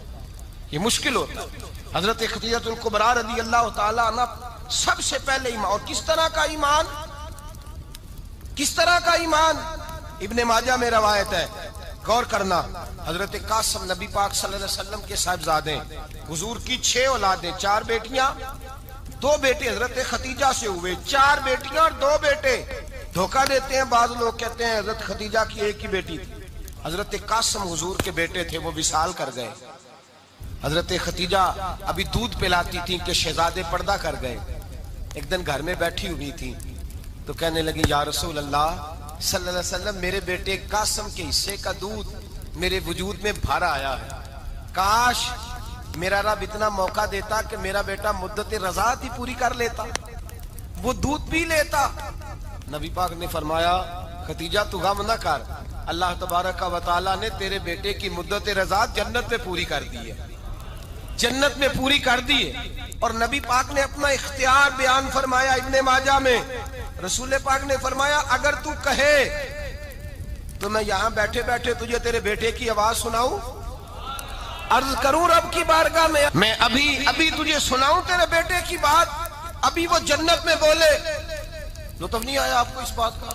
یہ مشکل ہوتا ہے۔ حضرت خدیجہ الکبریٰ رضی اللہ تعالیٰ عنہ سب سے پہلے ایمان، اور کس طرح کا ایمان؟ کس طرح کا ایمان؟ ابن ماجہ میں روایت ہے، غور کرنا، حضرت قاسم نبی پاک صلی اللہ علیہ وسلم کے صاحبزادے، حضور کی 6 اولادیں، 4 بیٹیاں 2 بیٹے حضرت خدیجہ سے ہوئے، 4 بیٹیاں اور 2 بیٹے۔ دھوکہ دیتے ہیں بعض لوگ، کہتے ہیں حضرت خدیجہ کی ایک ہی بیٹی تھی، حضرت قاسم حضور کے بیٹے تھے، وہ وصال کر گئے۔ حضرت خدیجہ ابھی دودھ پلاتی تھی کہ شہزادے پردہ کر گئے، ایک دن گھر میں بیٹھی ہوئی تھی تو کہنے لگی یا رسول اللہ صلی اللہ علیہ وسلم میرے بیٹے قاسم کے حصے کا دودھ میرے وجود میں بھر آیا ہے، کاش میرا رب اتنا موقع دیتا کہ میرا بیٹا مدت رضاعت ہی پوری کر لیتا، وہ دودھ پی لیتا۔ نبی پاک نے فرمایا خدیجہ تو غم نہ کر، اللہ تبارک و تعالیٰ نے تیرے بیٹے کی مدت رضاعت جنت میں پوری کر دی ہے، جنت میں پوری کر دی ہے۔ اور نبی پاک نے اپنا اختیار بیان فرمایا ابن ماجہ میں، رسول پاک نے فرمایا اگر تو کہے تو میں یہاں بیٹھے بیٹھے تجھے تیرے بیٹے کی آواز سناؤں، عرض کروں رب کی بارگاہ میں ابھی تجھے سناؤں تیرے بیٹے کی بات، ابھی وہ جنت میں بولے۔ لطف نہیں آیا آپ کو اس بات کا؟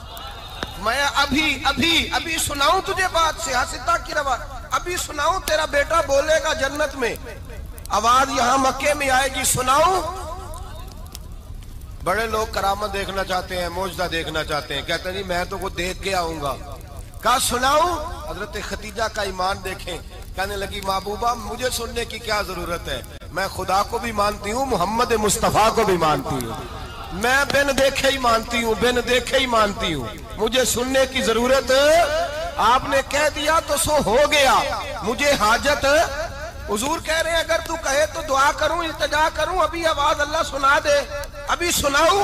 میں ابھی سناؤں تجھے بات سے حسیتا کی روایت, ابھی سناؤں تیرا بیٹا بولے گا جنت میں, آواز یہاں مکے میں آئے گی, سناؤں. بڑے لوگ کرامت دیکھنا چاہتے ہیں, معجزہ دیکھنا چاہتے ہیں, کہتے ہیں جی میں تو وہ دیکھ کے آؤں گا. کہا سناؤں. حضرت خدیجہ کا ایمان دیکھیں, کہنے لگی محبوبہ مجھے سننے کی کیا ضرورت ہے, میں خدا کو بھی مانتی ہوں, محمد مصطفیٰ کو بھی مانتی ہوں, میں بن دیکھے ہی مانتی ہوں, بن دیکھے ہی مانتی ہوں, مجھے سننے کی ضرورت, آپ نے کہہ دیا تو سو ہو گیا, مجھے حاجت. حضور کہہ رہے ہیں اگر تو کہے تو دعا کروں, التجا کروں, ابھی آواز اللہ سنا دے, ابھی سناؤں.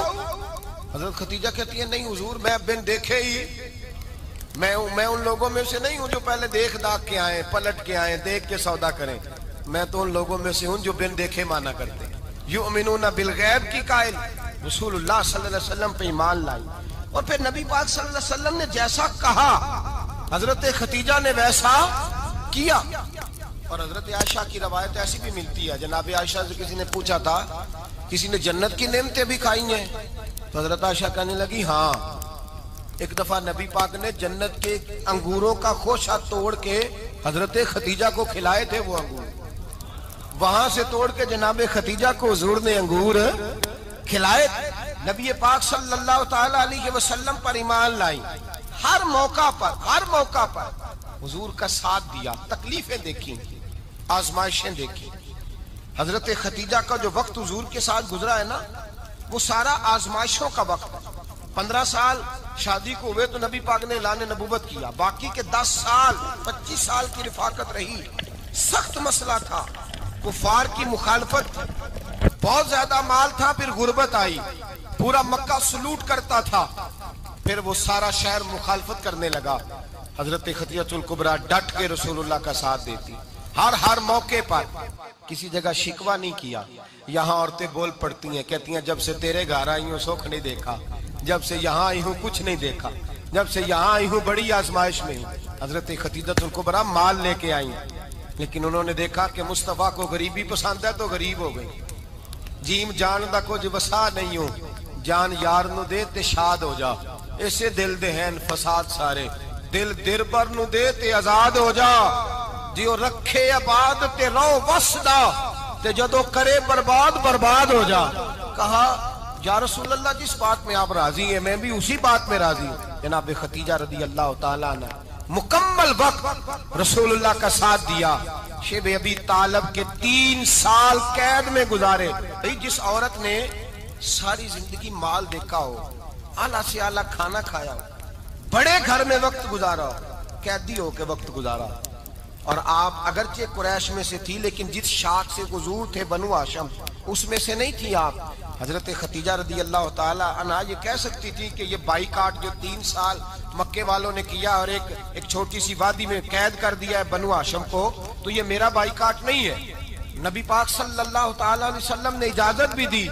حضرت خدیجہ کہتی ہے نہیں حضور میں بن دیکھے ہی, میں ان لوگوں میں سے نہیں ہوں جو پہلے دیکھ داکھ کے آئیں, پلٹ کے آئیں, دیکھ کے سودا کریں, میں تو ان لوگوں میں سے ہوں جو بن دیکھے مانا کرتے ہیں. یؤمنون بالغیب کی قائل, رسول اللہ صلی اللہ علیہ وسلم پہ ایمان لائی. اور پھر نبی پاک صلی اللہ علیہ وسلم نے جیسا کہا حضرت خدیجہ نے ویسا کیا. اور حضرت عائشہ کی روایت ایسی بھی ملتی ہے, جناب عائشہ سے کسی نے پوچھا تھا کسی نے جنت کی نعمتیں بھی کھائی ہیں, تو حضرت عائشہ کہنے لگی ہاں, ایک دفعہ نبی پاک نے جنت کے انگوروں کا خوشہ توڑ کے حضرت خدیجہ کو کھلائے تھے. وہ انگور وہاں سے توڑ کے جناب خدیجہ کو حضور نے انگور کھلائے. نبی پاک صلی اللہ تعالی علیہ وسلم پر ایمان لائی, ہر موقع پر حضور کا ساتھ دیا, تکلیفیں دیکھی, آزمائشیں دیکھی. حضرت خدیجہ کا جو وقت حضور کے ساتھ گزرا ہے نا, وہ سارا آزمائشوں کا وقت ہے. 15 سال شادی کو ہوئے تو نبی پاک نے اعلان نبوت کیا, باقی کے 10 سال 25 سال کی رفاقت رہی, سخت مسئلہ تھا, کفار کی مخالفت, بہت زیادہ مال تھا, پھر غربت آئی, پورا مکہ سلوٹ کرتا تھا, پھر وہ سارا شہر مخالفت کرنے لگا. حضرت خدیجہ الکبریٰ ڈٹ کے رسول اللہ کا ساتھ دیتی, ہر موقع پر کسی جگہ شکوہ نہیں کیا. یہاں عورتیں بول پڑتی ہیں, کہتی ہیں جب سے تیرے گھر آئی ہوں سکھ نہیں دیکھا, جب سے یہاں آئی ہوں کچھ نہیں دیکھا, جب سے یہاں آئی ہوں بڑی آزمائش میں ہوں. حضرت خدیجہ الکبریٰ مال لے کے آئی, لیکن انہوں نے دیکھا کہ مصطفیٰ کو غریبی پسند ہے تو غریب ہو گئی. جیم جان دا کچھ وسا نہیں ہو, جان یار نو دے تے شاد ہو جا, اسے دل دے ہیں فساد سارے, دل دربر نو دے تے آزاد ہو جا, جیو رکھے آباد تے رو وسدا, تے جدو کرے برباد ہو جا. کہا یا رسول اللہ جس بات میں آپ راضی ہیں میں بھی اسی بات میں راضی ہوں. جناب خدیجہ رضی اللہ تعالیٰ عنہ مکمل وقت رسول اللہ کا ساتھ دیا. شیب ابی طالب کے 3 سال قید میں گزارے. جس عورت نے ساری زندگی مال دیکھا ہو, اعلیٰ سے اعلیٰ کھانا کھایا ہو, بڑے گھر میں وقت گزارا ہو, قیدی ہو کے وقت گزارا, اور آپ اگرچہ قریش میں سے تھی لیکن جس شاخ سے حضور تھے بنو ہاشم اس میں سے نہیں تھی آپ. حضرت خدیجہ رضی اللہ تعالی عنہا یہ کہہ سکتی تھی کہ یہ بائیکاٹ جو 3 سال مکے والوں نے کیا اور ایک چھوٹی سی وادی میں قید کر دیا ہے بنو ہاشم کو, تو یہ میرا بائیکاٹ نہیں ہے. نبی پاک صلی اللہ تعالی علیہ وسلم نے اجازت بھی دی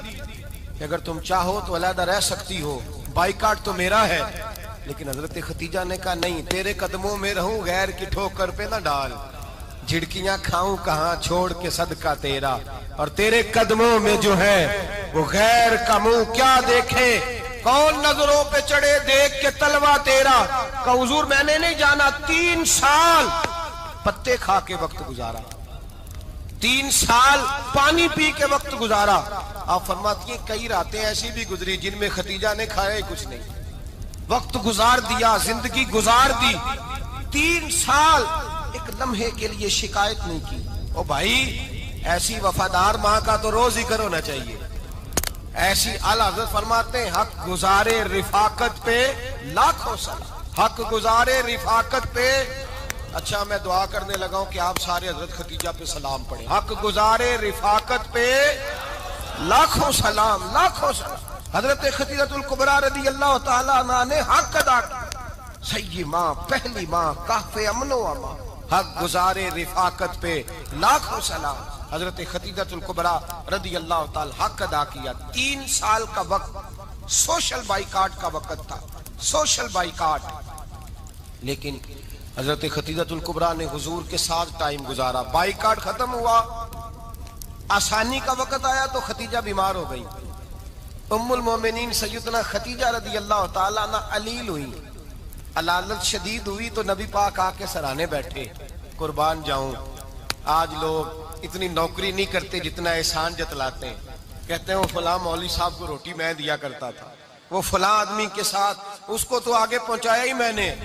کہ اگر تم چاہو تو علیحدہ رہ سکتی ہو, بائیکاٹ تو میرا ہے. لیکن حضرت خدیجہ نے کہا نہیں, تیرے قدموں میں رہوں, غیر کی ٹھوکر پہ نہ ڈال, جھڑکیاں کھاؤں کہاں چھوڑ کے صدقہ تیرا, اور تیرے قدموں میں جو ہے وہ غیر کا منہ کیا دیکھے, کون نظروں پہ چڑھے دیکھ کے تلوا تیرا. کہ حضور میں نے نہیں جانا, 3 سال پتے کھا کے وقت گزارا, 3 سال پانی پی کے وقت گزارا. آپ فرماتی ہیں کئی راتیں ایسی بھی گزری جن میں خدیجہ نے کھایا ہی کچھ نہیں, وقت گزار دیا, زندگی گزار دی. 3 سال ایک لمحے کے لیے شکایت نہیں کی. او بھائی ایسی وفادار ماں کا تو روز ذکر ہونا چاہیے. ایسی اعلیٰ حضرت فرماتے ہیں حق گزارے رفاقت پہ لاکھوں سلام, حق گزارے رفاقت پہ. اچھا میں دعا کرنے لگا ہوں کہ آپ سارے حضرت خدیجہ پہ سلام پڑھیں. حق گزارے رفاقت پہ لاکھوں سلام, لاکھوں سلام. حضرت خدیجہ الکبریٰ رضی اللہ تعالیٰ عنہ نے حق ادا کیا, سیدی ماں, پہلی ماں, کہف امن و امان, حق گزارے رفاقت پہ لاکھوں سلام. حضرت خدیجہ الکبریٰ رضی اللہ تعالی حق ادا کیا. 3 سال کا وقت سوشل بائیکاٹ کا وقت تھا, سوشل بائیکاٹ. لیکن حضرت خدیجہ الکبریٰ نے حضور کے ساتھ ٹائم گزارا. بائیکاٹ ختم ہوا, آسانی کا وقت آیا تو خدیجہ بیمار ہو گئی. ام المومنین سیدنا خدیجہ رضی اللہ تعالیٰ عنہ علیل ہوئی, علالت شدید ہوئی تو نبی پاک آ کے سرانے بیٹھے، قربان جاؤں آج لوگ اتنی نوکری نہیں کرتے جتنا احسان جتلاتے ہیں. کہتے ہیں وہ فلاں مولوی صاحب کو روٹی میں دیا کرتا تھا، وہ فلاں آدمی کے ساتھ اس کو تو آگے پہنچایا ہی میں نے.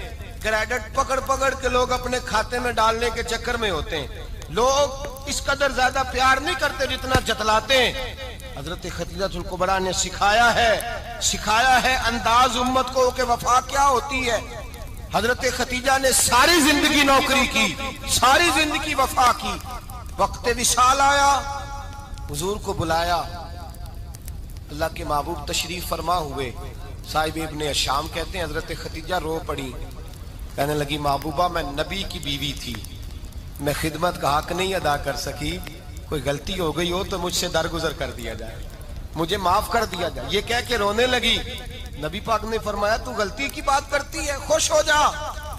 کریڈٹ پکڑ پکڑ کے لوگ اپنے کھاتے میں ڈالنے کے چکر میں ہوتے ہیں. لوگ اس قدر زیادہ پیار نہیں کرتے جتنا جتلاتے ہیں. حضرت خدیجہ الکبریٰ نے سکھایا ہے انداز امت کو کہ وفا کیا ہوتی ہے. حضرت خدیجہ نے ساری زندگی نوکری کی، ساری زندگی وفا کی. وقت وصال آیا، حضور کو بلایا، اللہ کے محبوب تشریف فرما ہوئے. صاحب ابن الشام کہتے ہیں حضرت خدیجہ رو پڑی، کہنے لگی محبوبہ میں نبی کی بیوی تھی، میں خدمت کا حق نہیں ادا کر سکی، کوئی غلطی ہو گئی ہو تو مجھ سے درگزر کر دیا جائے، مجھے معاف کر دیا جائے. یہ کہہ کے رونے لگی. نبی پاک نے فرمایا تو غلطی کی بات کرتی ہے، خوش ہو جا،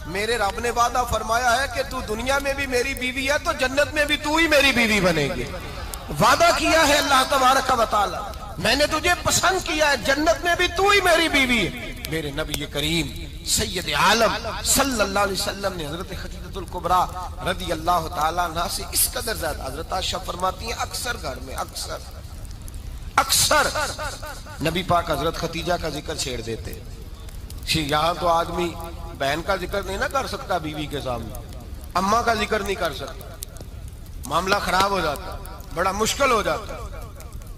میرے رب نے وعدہ فرمایا ہے کہ تو دنیا میں بھی میری بیوی ہے تو جنت میں بھی تو ہی میری بیوی بنے گی. وعدہ کیا ہے اللہ تبارک و تعالی، میں نے تجھے پسند کیا ہے، جنت میں بھی تو ہی میری بیوی ہے. میرے نبی کریم سید عالم صلی اللہ علیہ وسلم نے حضرت خدیجہ الکبریٰ رضی اللہ تعالیٰ عنہ سے اس قدر زیادہ، حضرت عائشہ فرماتی ہیں اکثر گھر میں اکثر نبی پاک حضرت خدیجہ کا ذکر چھیڑ دیتے. یہاں تو آدمی بہن کا ذکر نہیں نہ کر سکتا بیوی کے سامنے، اماں کا ذکر نہیں کر سکتا، معاملہ خراب ہو جاتا، بڑا مشکل ہو جاتا،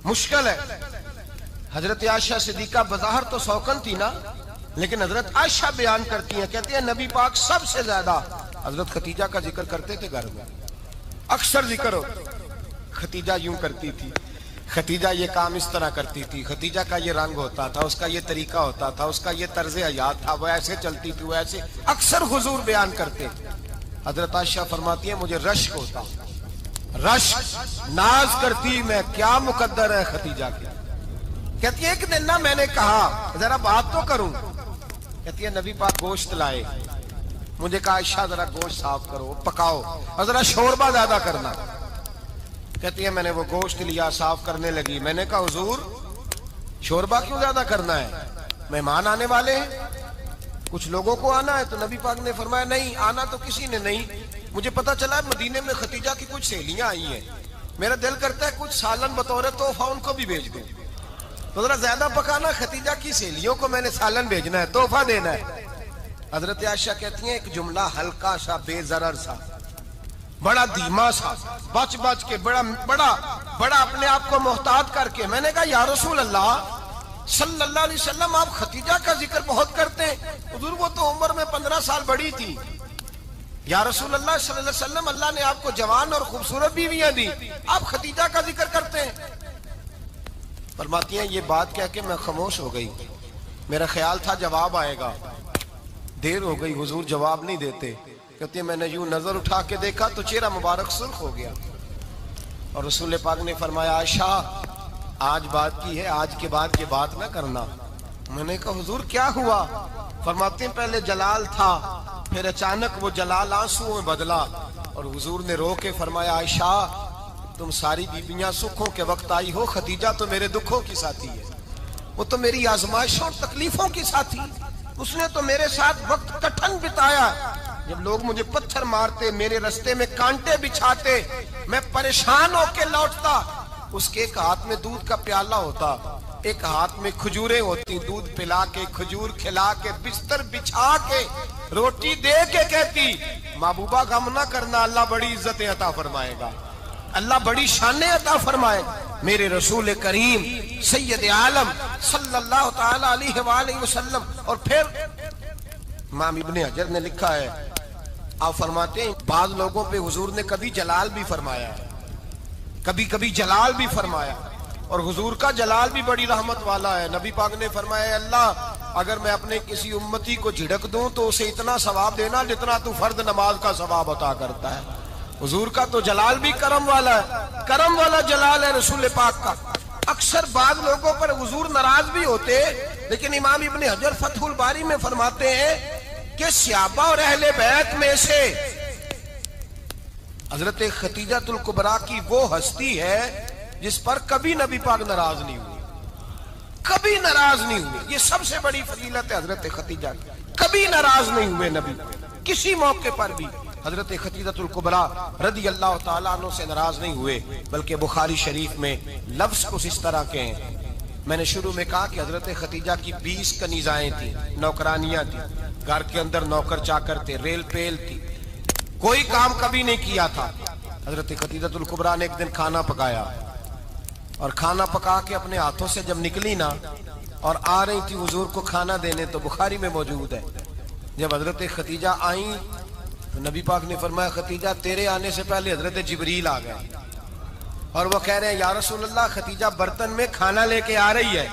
مشکل ہے. حضرت عائشہ صدیقہ بظاہر تو سوکن تھی نا، لیکن حضرت عائشہ بیان کرتی ہیں، کہتی ہیں نبی پاک سب سے زیادہ حضرت خدیجہ کا ذکر کرتے تھے گھر میں، اکثر ذکر ہو. خدیجہ یوں کرتی تھی، خدیجہ یہ کام اس طرح کرتی تھی، خدیجہ کا یہ رنگ ہوتا تھا، اس کا یہ طریقہ ہوتا تھا، اس کا یہ طرز حیات تھا، وہ ایسے چلتی تھی، وہ ایسے، اکثر حضور بیان کرتے. حضرت عائشہ فرماتی ہیں مجھے رشک ہوتا، رشک، ناز کرتی میں کیا مقدر ہے خدیجہ کے. کہتی ہے ایک دن نا میں نے کہا ذرا بات تو کروں، کہتی ہے نبی پاک گوشت لائے، مجھے کہا عائشہ ذرا گوشت صاف کرو، پکاؤ اور ذرا شوربہ زیادہ کرنا. کہتی ہے میں نے وہ گوشت لیا، صاف کرنے لگی. میں نے کہا حضور شوربہ کیوں زیادہ کرنا ہے، مہمان آنے والے ہیں، کچھ لوگوں کو آنا ہے. تو نبی پاک نے فرمایا نہیں، آنا تو کسی نے نہیں، مجھے پتا چلا مدینے میں خدیجہ کی کچھ سہیلیاں آئی ہیں، میرا دل کرتا ہے کچھ سالن بطور تحفہ ان کو بھی بھیج دوں. تو ذرا زیادہ پکانا، خدیجہ کی سہیلیوں کو میں نے سالن بھیجنا ہے، تحفہ دینا ہے. حضرت عائشہ کہتی ہیں ایک جملہ ہلکا سا، بے ضرر سا، بڑا دھیما سا، بچ کے بڑا اپنے آپ کو محتاط کر کے، میں نے کہا یا رسول اللہ صلی اللہ علیہ وسلم آپ خدیجہ کا ذکر بہت کرتے ہیں، حضور وہ تو عمر میں 15 سال بڑی تھی. یا رسول اللہ صلی اللہ علیہ وسلم اللہ نے آپ کو جوان اور خوبصورت بیویاں دی، آپ خدیجہ کا ذکر کرتے ہیں. فرماتی ہیں یہ بات کہہ کے میں خاموش ہو گئی، میرا خیال تھا جواب آئے گا، دیر ہو گئی، حضور جواب نہیں دیتے. کہتے ہیں میں نے یوں نظر اٹھا کے دیکھا تو چہرہ مبارک سرخ ہو گیا، اور رسول پاک نے فرمایا عائشہ آج بات کی ہے، آج کے بعد یہ بات نہ کرنا. میں نے کہا حضور کیا ہوا؟ فرماتے ہیں پہلے جلال تھا، پھر اچانک وہ جلال آنسو میں بدلا، اور حضور نے رو کے فرمایا عائشہ تم ساری بیویاں سکھوں کے وقت آئی ہو، خدیجہ تو میرے دکھوں کی ساتھی ہے، وہ تو میری آزمائشوں اور تکلیفوں کی ساتھی، اس نے تو میرے ساتھ وقت کٹھن بتایا. جب لوگ مجھے پتھر مارتے، میرے رستے میں کانٹے بچھاتے، میں پریشان ہو کے لوٹتا، اس کے ایک ہاتھ میں دودھ کا پیالہ ہوتا، ایک ہاتھ میں کھجوریں ہوتی، دودھ پلا کے، کھجور کھلا کے، بستر بچھا کے، روٹی دے کے کہتی محبوبہ غم نہ کرنا، اللہ بڑی عزتیں عطا فرمائے گا، اللہ بڑی شانیں عطا فرمائے. میرے رسول کریم سید عالم صلی اللہ تعالی علیہ وآلہ وسلم. اور پھر امام ابن حجر نے لکھا ہے، آپ فرماتے ہیں بعض لوگوں پہ حضور نے کبھی جلال بھی فرمایا، کبھی جلال بھی فرمایا، اور حضور کا جلال بھی بڑی رحمت والا ہے. نبی پاک نے فرمایا اللہ اگر میں اپنے کسی امتی کو جھڑک دوں تو اسے اتنا ثواب دینا جتنا تو فرض نماز کا ثواب عطا کرتا ہے. حضور کا تو جلال بھی کرم والا ہے، کرم والا جلال ہے رسول پاک کا. اکثر بعض لوگوں پر حضور ناراض بھی ہوتے، لیکن امام ابن حجر فتح الباری میں فرماتے ہیں کہ صحابہ اور اہل بیت میں سے حضرت خدیجہ الکبریٰ کی وہ ہستی ہے جس پر کبھی نبی پاک ناراض نہیں ہوئے، کبھی ناراض نہیں ہوئے. یہ سب سے بڑی فضیلت ہے حضرت خدیجہ کی. کبھی ناراض نہیں ہوئے نبی، کسی موقع پر بھی حضرت خدیجہ الکبریٰ رضی اللہ تعالیٰ عنہ سے ناراض نہیں ہوئے، بلکہ بخاری شریف میں لفظ کچھ اس طرح کے ہیں۔ میں نے شروع میں کہا کہ حضرت خدیجہ کی 20 کنیزائیں تھیں، نوکرانیاں تھیں، گھر کے اندر نوکر چاکر تھے، ریل پیل تھی، کوئی کام کبھی نہیں کیا تھا۔ حضرت خدیجہ الکبریٰ نے ایک دن کھانا پکایا، اور کھانا پکا کے اپنے ہاتھوں سے جب نکلی نا اور آ رہی تھی حضور کو کھانا دینے، تو بخاری میں موجود ہے جب حضرت خدیجہ آئیں تو نبی پاک نے فرمایا خدیجہ تیرے آنے سے پہلے حضرت جبریل آ گئے، اور وہ کہہ رہے ہیں یا رسول اللہ خدیجہ برتن میں کھانا لے کے آ رہی ہے،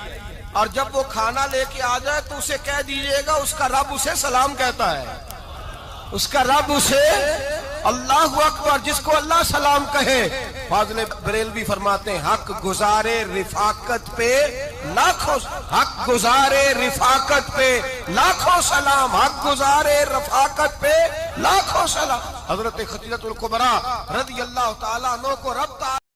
اور جب وہ کھانا لے کے آ جائے تو اسے کہہ دیجئے گا اس کا رب اسے سلام کہتا ہے، اس کا رب اسے اللہ اکبر، جس کو اللہ سلام کہے۔ فاضل بریلوی فرماتے ہیں حق گزارے رفاقت پہ لاکھوں، حق گزارے رفاقت پہ لاکھوں سلام، حق گزارے رفاقت پہ لاکھوں سلام۔ حضرت خدیجہ الکبریٰ رضی اللہ تعالیٰ عنہ کو رب تعالیٰ